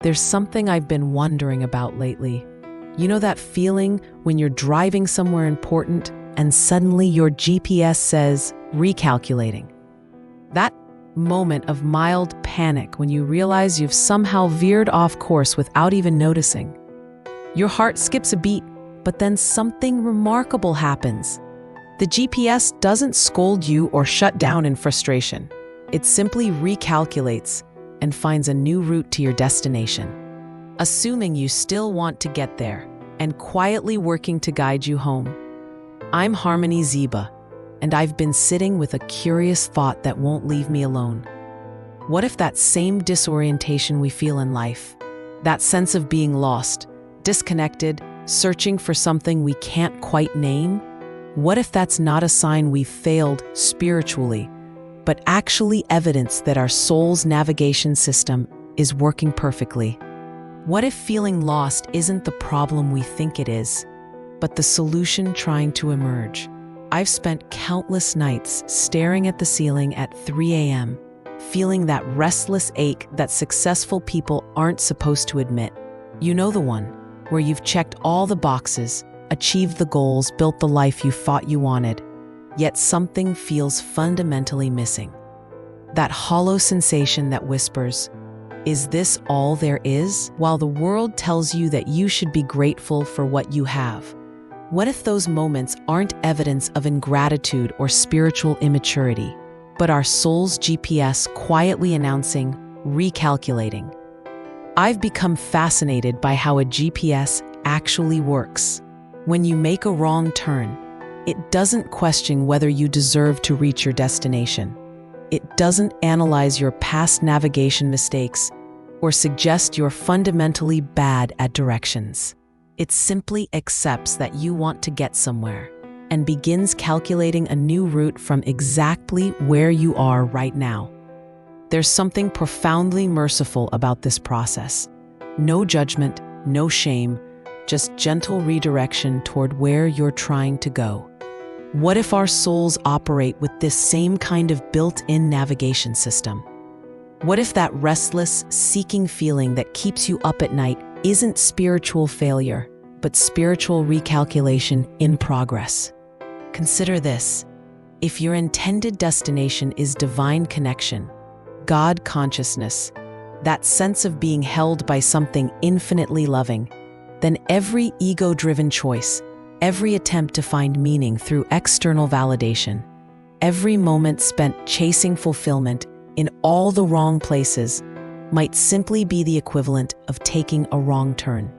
There's something I've been wondering about lately. You know that feeling when you're driving somewhere important and suddenly your GPS says, recalculating? That moment of mild panic when you realize you've somehow veered off course without even noticing. Your heart skips a beat, but then something remarkable happens. The GPS doesn't scold you or shut down in frustration. It simply recalculates and finds a new route to your destination, assuming you still want to get there and quietly working to guide you home. I'm Harmony Zeba, and I've been sitting with a curious thought that won't leave me alone. What if that same disorientation we feel in life, that sense of being lost, disconnected, searching for something we can't quite name, what if that's not a sign we've failed spiritually, but actually evidence that our soul's navigation system is working perfectly? What if feeling lost isn't the problem we think it is, but the solution trying to emerge? I've spent countless nights staring at the ceiling at 3 a.m., feeling that restless ache that successful people aren't supposed to admit. You know, the one where you've checked all the boxes, achieved the goals, built the life you thought you wanted, yet something feels fundamentally missing. That hollow sensation that whispers, "Is this all there is?" while the world tells you that you should be grateful for what you have. What if those moments aren't evidence of ingratitude or spiritual immaturity, but our soul's GPS quietly announcing, recalculating? I've become fascinated by how a GPS actually works. When you make a wrong turn, it doesn't question whether you deserve to reach your destination. It doesn't analyze your past navigation mistakes or suggest you're fundamentally bad at directions. It simply accepts that you want to get somewhere and begins calculating a new route from exactly where you are right now. There's something profoundly merciful about this process. No judgment, no shame, just gentle redirection toward where you're trying to go. What if our souls operate with this same kind of built-in navigation system? What if that restless, seeking feeling that keeps you up at night isn't spiritual failure, but spiritual recalculation in progress? Consider this. If your intended destination is divine connection, God consciousness, that sense of being held by something infinitely loving, then every ego-driven choice, every attempt to find meaning through external validation, every moment spent chasing fulfillment in all the wrong places might simply be the equivalent of taking a wrong turn.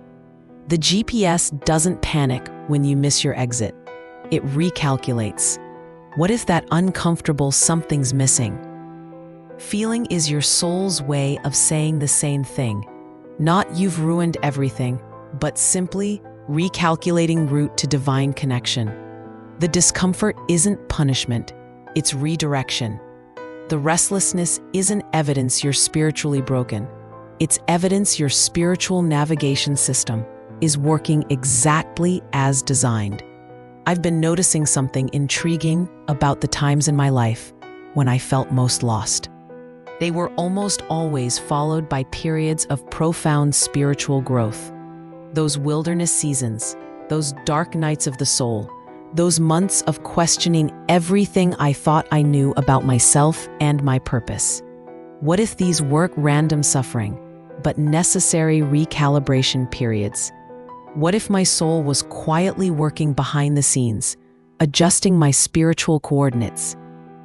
The GPS doesn't panic when you miss your exit. It recalculates. What if that uncomfortable something's missing feeling is your soul's way of saying the same thing? Not "you've ruined everything," but simply recalculating route to divine connection. The discomfort isn't punishment, it's redirection. The restlessness isn't evidence you're spiritually broken. It's evidence your spiritual navigation system is working exactly as designed. I've been noticing something intriguing about the times in my life when I felt most lost. They were almost always followed by periods of profound spiritual growth. Those wilderness seasons, those dark nights of the soul, those months of questioning everything I thought I knew about myself and my purpose. What if these weren't random suffering, but necessary recalibration periods? What if my soul was quietly working behind the scenes, adjusting my spiritual coordinates,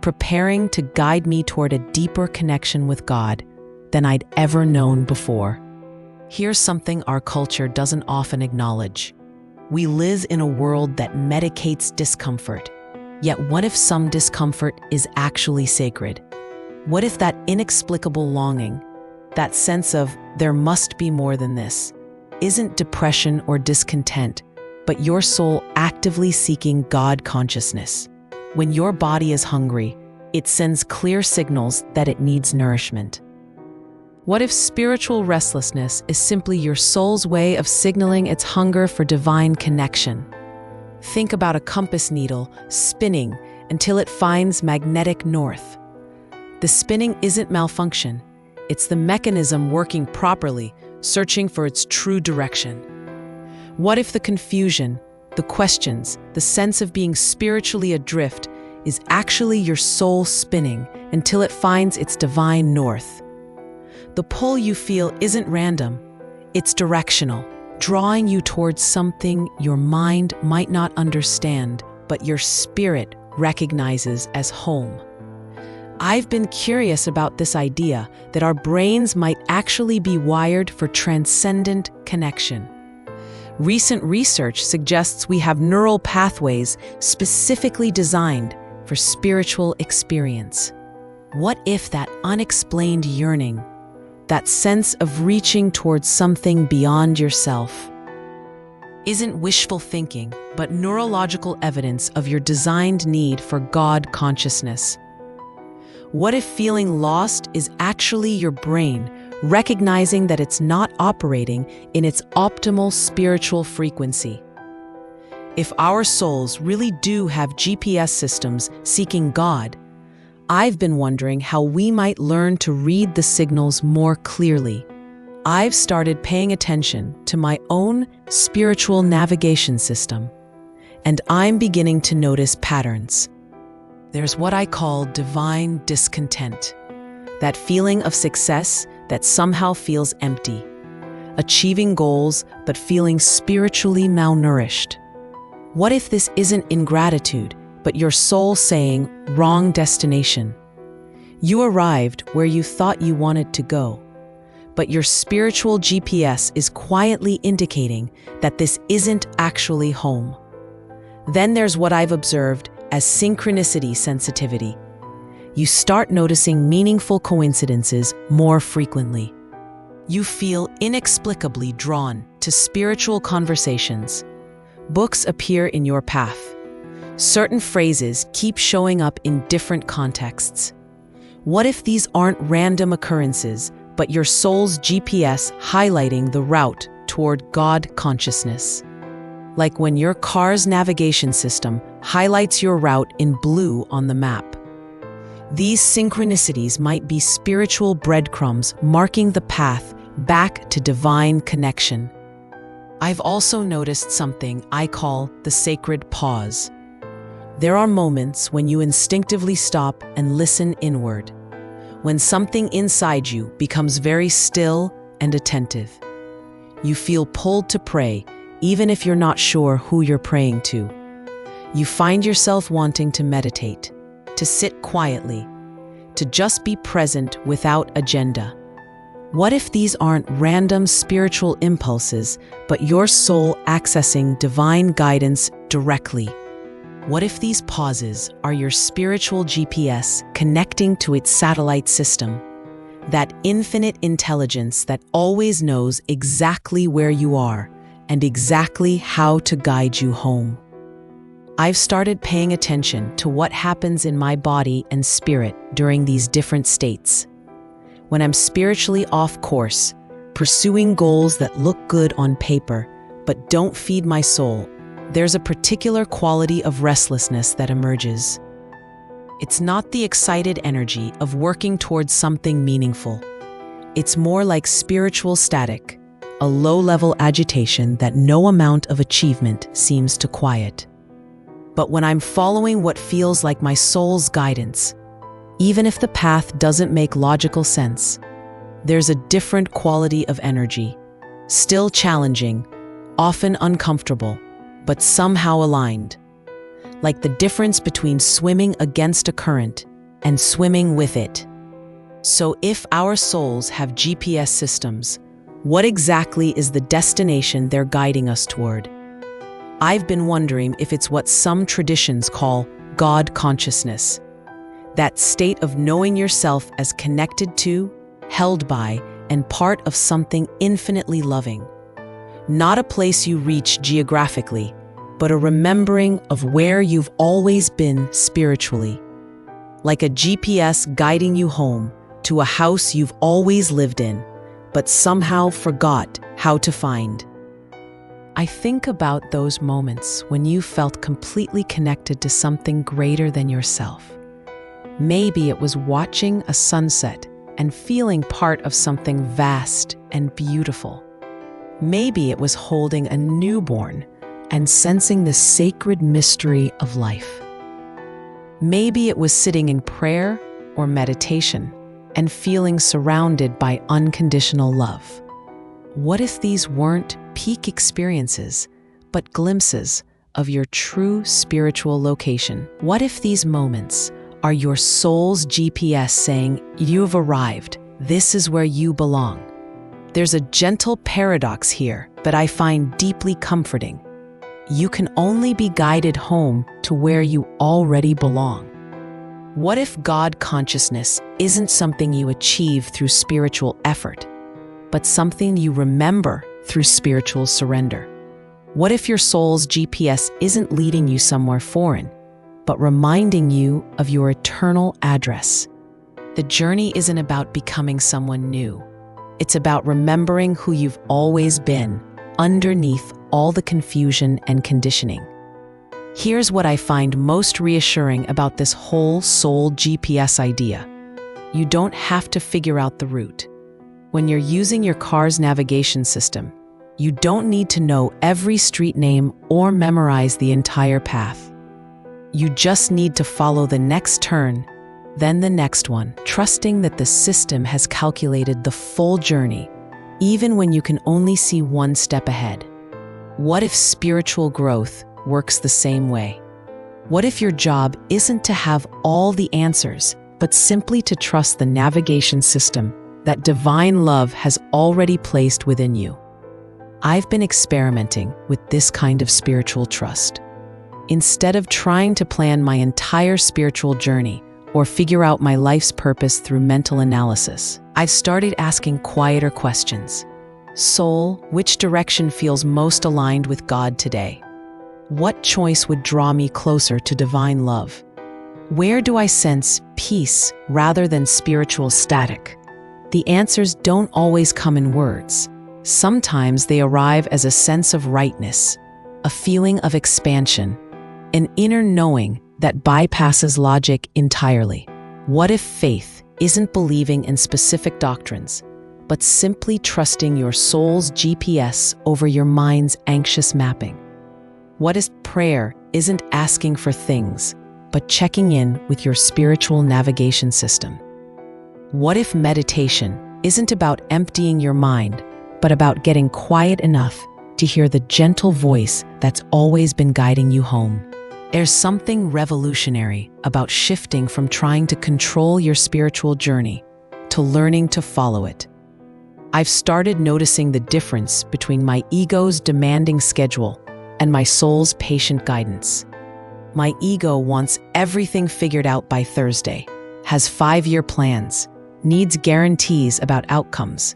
preparing to guide me toward a deeper connection with God than I'd ever known before? Here's something our culture doesn't often acknowledge. We live in a world that medicates discomfort. Yet what if some discomfort is actually sacred? What if that inexplicable longing, that sense of "there must be more than this," isn't depression or discontent, but your soul actively seeking God consciousness? When your body is hungry, it sends clear signals that it needs nourishment. What if spiritual restlessness is simply your soul's way of signaling its hunger for divine connection? Think about a compass needle spinning until it finds magnetic north. The spinning isn't malfunction, it's the mechanism working properly searching for its true direction. What if the confusion, the questions, the sense of being spiritually adrift is actually your soul spinning until it finds its divine north? The pull you feel isn't random, it's directional, drawing you towards something your mind might not understand, but your spirit recognizes as home. I've been curious about this idea that our brains might actually be wired for transcendent connection. Recent research suggests we have neural pathways specifically designed for spiritual experience. What if that unexplained yearning, that sense of reaching towards something beyond yourself, isn't wishful thinking, but neurological evidence of your designed need for God consciousness? What if feeling lost is actually your brain recognizing that it's not operating in its optimal spiritual frequency? If our souls really do have GPS systems seeking God, I've been wondering how we might learn to read the signals more clearly. I've started paying attention to my own spiritual navigation system, and I'm beginning to notice patterns. There's what I call divine discontent, that feeling of success that somehow feels empty, achieving goals but feeling spiritually malnourished. What if this isn't ingratitude, but your soul saying, wrong destination? You arrived where you thought you wanted to go, but your spiritual GPS is quietly indicating that this isn't actually home. Then there's what I've observed as synchronicity sensitivity. You start noticing meaningful coincidences more frequently. You feel inexplicably drawn to spiritual conversations. Books appear in your path. Certain phrases keep showing up in different contexts. What if these aren't random occurrences, but your soul's GPS highlighting the route toward God consciousness? Like when your car's navigation system highlights your route in blue on the map. These synchronicities might be spiritual breadcrumbs marking the path back to divine connection. I've also noticed something I call the sacred pause. There are moments when you instinctively stop and listen inward, when something inside you becomes very still and attentive. You feel pulled to pray, even if you're not sure who you're praying to. You find yourself wanting to meditate, to sit quietly, to just be present without agenda. What if these aren't random spiritual impulses, but your soul accessing divine guidance directly? What if these pauses are your spiritual GPS connecting to its satellite system, that infinite intelligence that always knows exactly where you are and exactly how to guide you home? I've started paying attention to what happens in my body and spirit during these different states. When I'm spiritually off course, pursuing goals that look good on paper but don't feed my soul, there's a particular quality of restlessness that emerges. It's not the excited energy of working towards something meaningful. It's more like spiritual static, a low-level agitation that no amount of achievement seems to quiet. But when I'm following what feels like my soul's guidance, even if the path doesn't make logical sense, there's a different quality of energy, still challenging, often uncomfortable, but somehow aligned, like the difference between swimming against a current and swimming with it. So if our souls have GPS systems, what exactly is the destination they're guiding us toward? I've been wondering if it's what some traditions call God consciousness, that state of knowing yourself as connected to, held by, and part of something infinitely loving. Not a place you reach geographically, but a remembering of where you've always been spiritually. Like a GPS guiding you home to a house you've always lived in, but somehow forgot how to find. I think about those moments when you felt completely connected to something greater than yourself. Maybe it was watching a sunset and feeling part of something vast and beautiful. Maybe it was holding a newborn and sensing the sacred mystery of life. Maybe it was sitting in prayer or meditation and feeling surrounded by unconditional love. What if these weren't peak experiences, but glimpses of your true spiritual location? What if these moments are your soul's GPS saying, "You have arrived, this is where you belong"? There's a gentle paradox here that I find deeply comforting. You can only be guided home to where you already belong. What if God consciousness isn't something you achieve through spiritual effort, but something you remember through spiritual surrender? What if your soul's GPS isn't leading you somewhere foreign, but reminding you of your eternal address? The journey isn't about becoming someone new. It's about remembering who you've always been, underneath all the confusion and conditioning. Here's what I find most reassuring about this whole soul GPS idea. You don't have to figure out the route. When you're using your car's navigation system, you don't need to know every street name or memorize the entire path. You just need to follow the next turn, then the next one, trusting that the system has calculated the full journey, even when you can only see one step ahead. What if spiritual growth works the same way? What if your job isn't to have all the answers, but simply to trust the navigation system that divine love has already placed within you? I've been experimenting with this kind of spiritual trust. Instead of trying to plan my entire spiritual journey or figure out my life's purpose through mental analysis, I've started asking quieter questions. Soul, which direction feels most aligned with God today? What choice would draw me closer to divine love? Where do I sense peace rather than spiritual static? The answers don't always come in words. Sometimes they arrive as a sense of rightness, a feeling of expansion, an inner knowing that bypasses logic entirely. What if faith isn't believing in specific doctrines, but simply trusting your soul's GPS over your mind's anxious mapping? What if prayer isn't asking for things, but checking in with your spiritual navigation system? What if meditation isn't about emptying your mind, but about getting quiet enough to hear the gentle voice that's always been guiding you home? There's something revolutionary about shifting from trying to control your spiritual journey to learning to follow it. I've started noticing the difference between my ego's demanding schedule and my soul's patient guidance. My ego wants everything figured out by Thursday, has 5-year plans, needs guarantees about outcomes.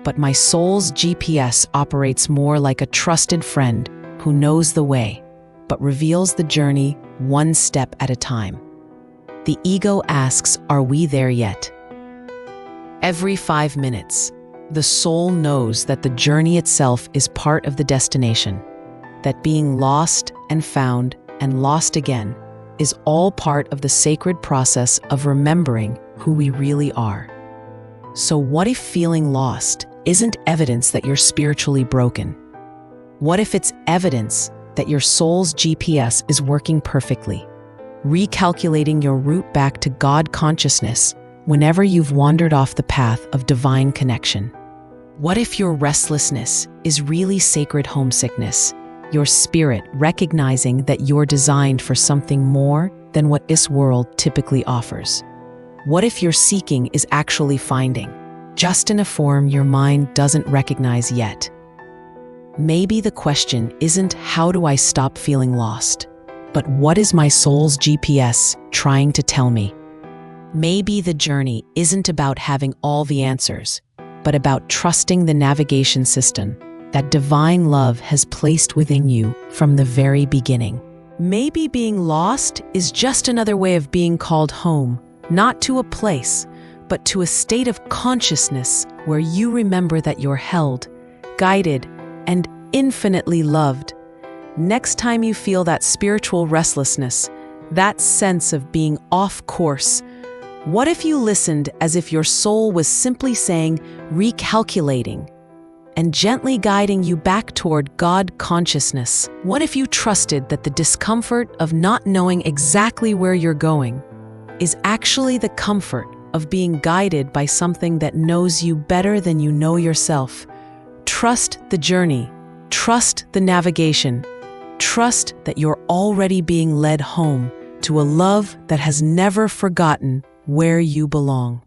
But my soul's GPS operates more like a trusted friend who knows the way, but reveals the journey one step at a time. The ego asks, "Are we there yet?" Every 5 minutes, the soul knows that the journey itself is part of the destination, that being lost and found and lost again is all part of the sacred process of remembering who we really are. So what if feeling lost isn't evidence that you're spiritually broken? What if it's evidence that your soul's GPS is working perfectly, recalculating your route back to God consciousness whenever you've wandered off the path of divine connection? What if your restlessness is really sacred homesickness, your spirit recognizing that you're designed for something more than what this world typically offers? What if your seeking is actually finding, just in a form your mind doesn't recognize yet? Maybe the question isn't how do I stop feeling lost, but what is my soul's GPS trying to tell me? Maybe the journey isn't about having all the answers, but about trusting the navigation system that divine love has placed within you from the very beginning. Maybe being lost is just another way of being called home, not to a place, but to a state of consciousness where you remember that you're held, guided, and infinitely loved. Next time you feel that spiritual restlessness, that sense of being off course, What if you listened as if your soul was simply saying, recalculating, and gently guiding you back toward God consciousness? What if you trusted that the discomfort of not knowing exactly where you're going is actually the comfort of being guided by something that knows you better than you know yourself? Trust the journey. Trust the navigation. Trust that you're already being led home to a love that has never forgotten where you belong.